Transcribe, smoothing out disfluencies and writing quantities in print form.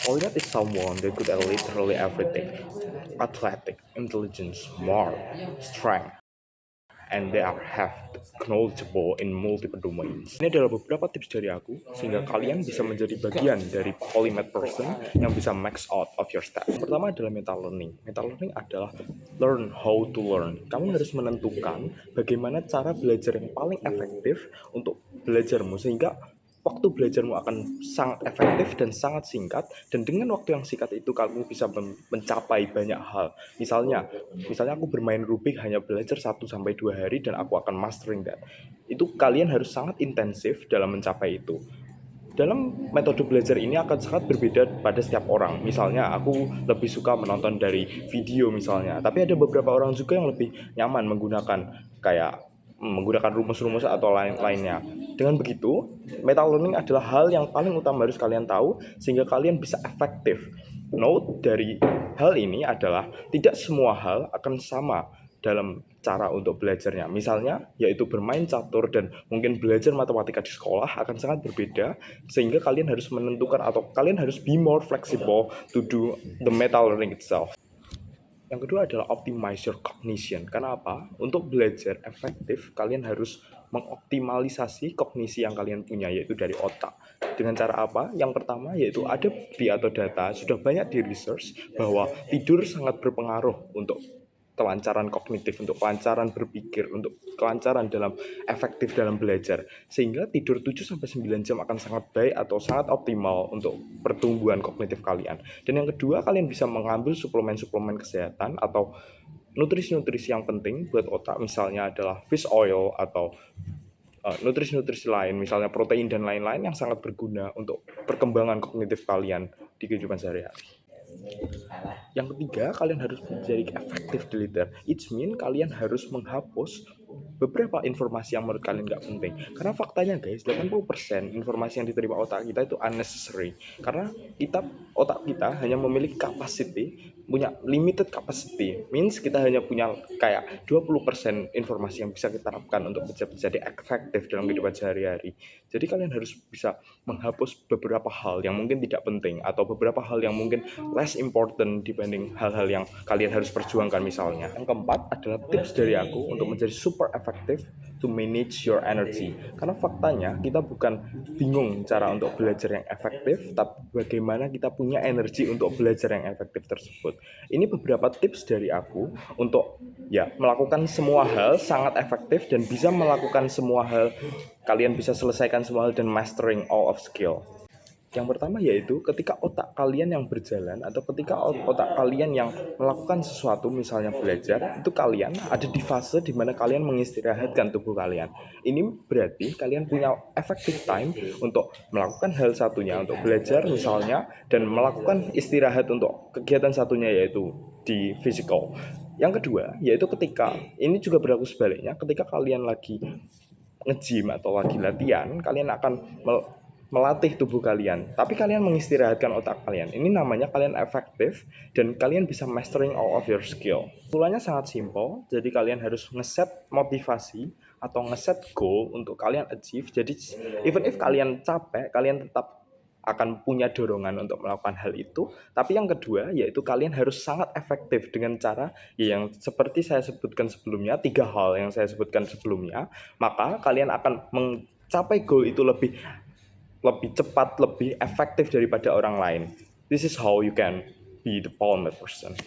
Polymath is someone that good at literally everything: athletic, intelligence, smart, strength, and they are have knowledgeable in multiple domains. Ini adalah beberapa tips dari aku sehingga kalian bisa menjadi bagian dari polymath person yang bisa max out of your stuff. Pertama adalah meta learning. Meta learning adalah learn how to learn. Kamu harus menentukan bagaimana cara belajar yang paling efektif untuk belajarmu sehingga waktu belajarmu akan sangat efektif dan sangat singkat, dan dengan waktu yang singkat itu kamu bisa mencapai banyak hal. Misalnya aku bermain Rubik hanya belajar 1 sampai 2 hari dan aku akan mastering that. Itu kalian harus sangat intensif dalam mencapai itu. Dalam metode belajar ini akan sangat berbeda pada setiap orang. Misalnya aku lebih suka menonton dari video misalnya, tapi ada beberapa orang juga yang lebih nyaman menggunakan rumus-rumus atau lain-lainnya. Dengan begitu, meta learning adalah hal yang paling utama harus kalian tahu sehingga kalian bisa efektif. Note dari hal ini adalah tidak semua hal akan sama dalam cara untuk belajarnya. Misalnya, yaitu bermain catur dan mungkin belajar matematika di sekolah akan sangat berbeda, sehingga kalian harus menentukan atau kalian harus be more flexible to do the meta learning itself. Yang kedua adalah optimize your cognition. Karena apa? Untuk belajar efektif, kalian harus mengoptimalisasi kognisi yang kalian punya, yaitu dari otak. Dengan cara apa? Yang pertama yaitu ada bukti atau data, sudah banyak di research bahwa tidur sangat berpengaruh untuk kelancaran kognitif, untuk kelancaran berpikir, untuk kelancaran dalam efektif dalam belajar. Sehingga tidur 7-9 jam akan sangat baik atau sangat optimal untuk pertumbuhan kognitif kalian. Dan yang kedua, kalian bisa mengambil suplemen-suplemen kesehatan atau nutrisi-nutrisi yang penting buat otak, misalnya adalah fish oil atau nutrisi-nutrisi lain, misalnya protein dan lain-lain yang sangat berguna untuk perkembangan kognitif kalian di kehidupan sehari-hari. Yang ketiga, kalian harus menjadi effective deleter. It means kalian harus menghapus beberapa informasi yang menurut kalian nggak penting. Karena faktanya guys, 80% informasi yang diterima otak kita itu unnecessary. Karena otak kita hanya memiliki capacity, punya limited capacity. Means kita hanya punya kayak 20% informasi yang bisa kita terapkan untuk menjadi efektif dalam kehidupan sehari-hari. Jadi kalian harus bisa menghapus beberapa hal yang mungkin tidak penting atau beberapa hal yang mungkin less important dibanding hal-hal yang kalian harus perjuangkan misalnya. Yang keempat adalah tips dari aku untuk menjadi super efektif to manage your energy. Karena faktanya kita bukan bingung cara untuk belajar yang efektif, tapi bagaimana kita punya energi untuk belajar yang efektif tersebut. Ini beberapa tips dari aku untuk melakukan semua hal sangat efektif dan bisa melakukan semua hal. Kalian bisa selesaikan semua hal dan mastering all of skill. Yang pertama yaitu ketika otak kalian yang berjalan atau ketika otak kalian yang melakukan sesuatu, misalnya belajar, itu kalian ada di fase di mana kalian mengistirahatkan tubuh kalian. Ini berarti kalian punya effective time untuk melakukan hal satunya, untuk belajar misalnya, dan melakukan istirahat untuk kegiatan satunya yaitu di physical. Yang kedua yaitu ketika, ini juga berlaku sebaliknya, ketika kalian lagi nge-gym atau lagi latihan, kalian akan melatih tubuh kalian, tapi kalian mengistirahatkan otak kalian. Ini namanya kalian efektif dan kalian bisa mastering all of your skill. Mulanya sangat simple, jadi kalian harus ngeset motivasi atau ngeset goal untuk kalian achieve. Jadi even if kalian capek, kalian tetap akan punya dorongan untuk melakukan hal itu. Tapi yang kedua yaitu kalian harus sangat efektif dengan cara yang seperti saya sebutkan sebelumnya, 3 hal yang saya sebutkan sebelumnya, maka kalian akan mencapai goal itu lebih cepat, lebih efektif daripada orang lain. This is how you can be the polymath person.